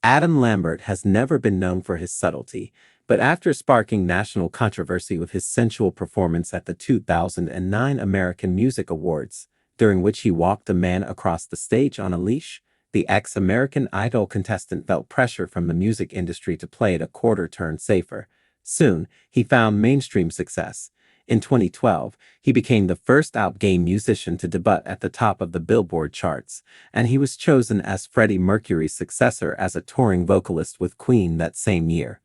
Adam Lambert has never been known for his subtlety, but after sparking national controversy with his sensual performance at the 2009 American Music Awards, during which he walked a man across the stage on a leash, the ex-American Idol contestant felt pressure from the music industry to play it a quarter turn safer. Soon, he found mainstream success. In 2012, he became the first out-gay musician to debut at the top of the Billboard charts, and he was chosen as Freddie Mercury's successor as a touring vocalist with Queen that same year.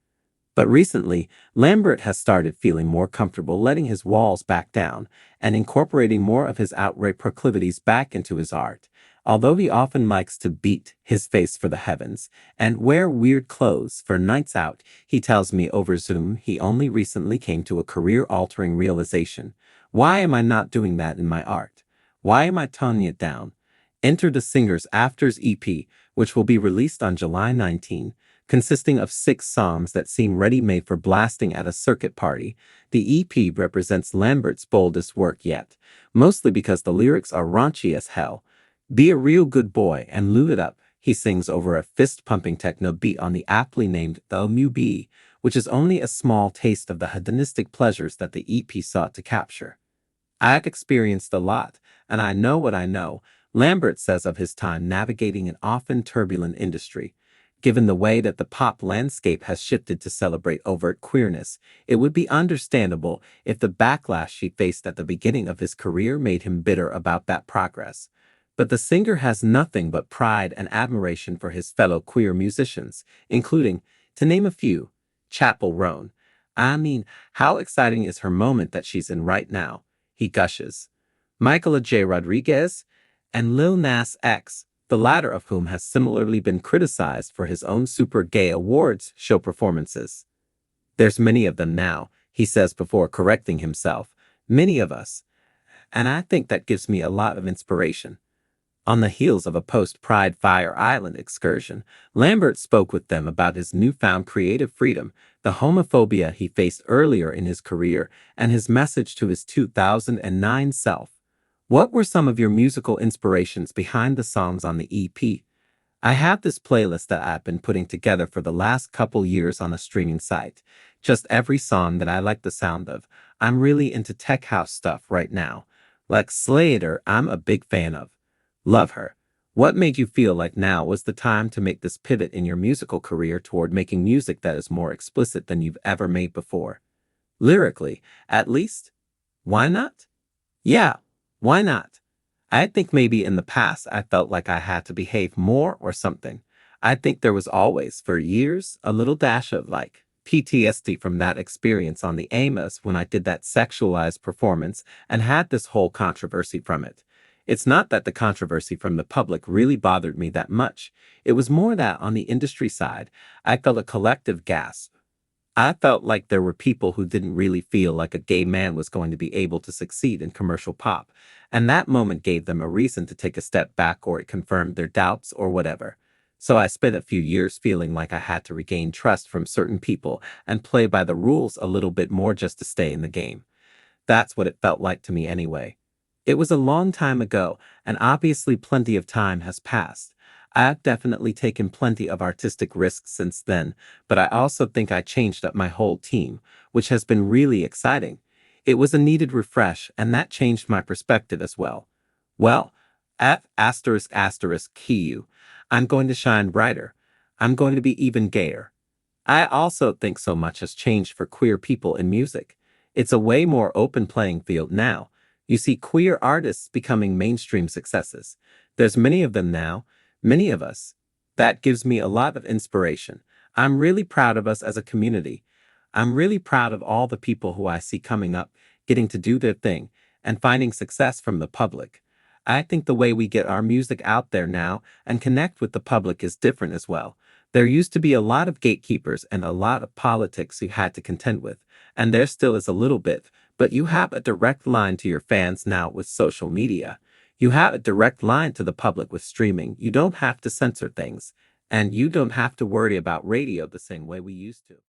But recently, Lambert has started feeling more comfortable letting his walls back down and incorporating more of his outright proclivities back into his art. Although he often likes to beat his face for the heavens and wear weird clothes for nights out, he tells me over Zoom he only recently came to a career-altering realization. Why am I not doing that in my art? Why am I toning it down? Enter the Singer's Afters EP, which will be released on July 19, consisting of 6 songs that seem ready-made for blasting at a circuit party. The EP represents Lambert's boldest work yet, mostly because the lyrics are raunchy as hell. Be a real good boy and lube it up, he sings over a fist-pumping techno beat on the aptly named The MUB, which is only a small taste of the hedonistic pleasures that the EP sought to capture. I've experienced a lot, and I know what I know, Lambert says of his time navigating an often turbulent industry. Given the way that the pop landscape has shifted to celebrate overt queerness, it would be understandable if the backlash he faced at the beginning of his career made him bitter about that progress. But the singer has nothing but pride and admiration for his fellow queer musicians, including, to name a few, Chappell Roan. I mean, how exciting is her moment that she's in right now? He gushes. Michaela J. Rodriguez and Lil Nas X, the latter of whom has similarly been criticized for his own super gay awards show performances. There's many of them now, he says before correcting himself. Many of us. And I think that gives me a lot of inspiration. On the heels of a post-Pride Fire Island excursion, Lambert spoke with them about his newfound creative freedom, the homophobia he faced earlier in his career, and his message to his 2009 self. What were some of your musical inspirations behind the songs on the EP? I have this playlist that I've been putting together for the last couple years on a streaming site. Just every song that I like the sound of. I'm really into tech house stuff right now. Like Slater, I'm a big fan of. Love her. What made you feel like now was the time to make this pivot in your musical career toward making music that is more explicit than you've ever made before? Lyrically, at least? Why not? Yeah, why not? I think maybe in the past I felt like I had to behave more or something. I think there was always, for years, a little dash of like PTSD from that experience on the Amos when I did that sexualized performance and had this whole controversy from it. It's not that the controversy from the public really bothered me that much. It was more that on the industry side, I felt a collective gasp. I felt like there were people who didn't really feel like a gay man was going to be able to succeed in commercial pop, and that moment gave them a reason to take a step back, or it confirmed their doubts or whatever. So I spent a few years feeling like I had to regain trust from certain people and play by the rules a little bit more just to stay in the game. That's what it felt like to me anyway. It was a long time ago, and obviously plenty of time has passed. I've definitely taken plenty of artistic risks since then, but I also think I changed up my whole team, which has been really exciting. It was a needed refresh, and that changed my perspective as well. Well, F****Q, I'm going to shine brighter. I'm going to be even gayer. I also think so much has changed for queer people in music. It's a way more open playing field now. You see queer artists becoming mainstream successes. There's many of them now, many of us. That gives me a lot of inspiration. I'm really proud of us as a community. I'm really proud of all the people who I see coming up, getting to do their thing, and finding success from the public. I think the way we get our music out there now and connect with the public is different as well. There used to be a lot of gatekeepers and a lot of politics you had to contend with, and there still is a little bit, but you have a direct line to your fans now with social media. You have a direct line to the public with streaming. You don't have to censor things, and you don't have to worry about radio the same way we used to.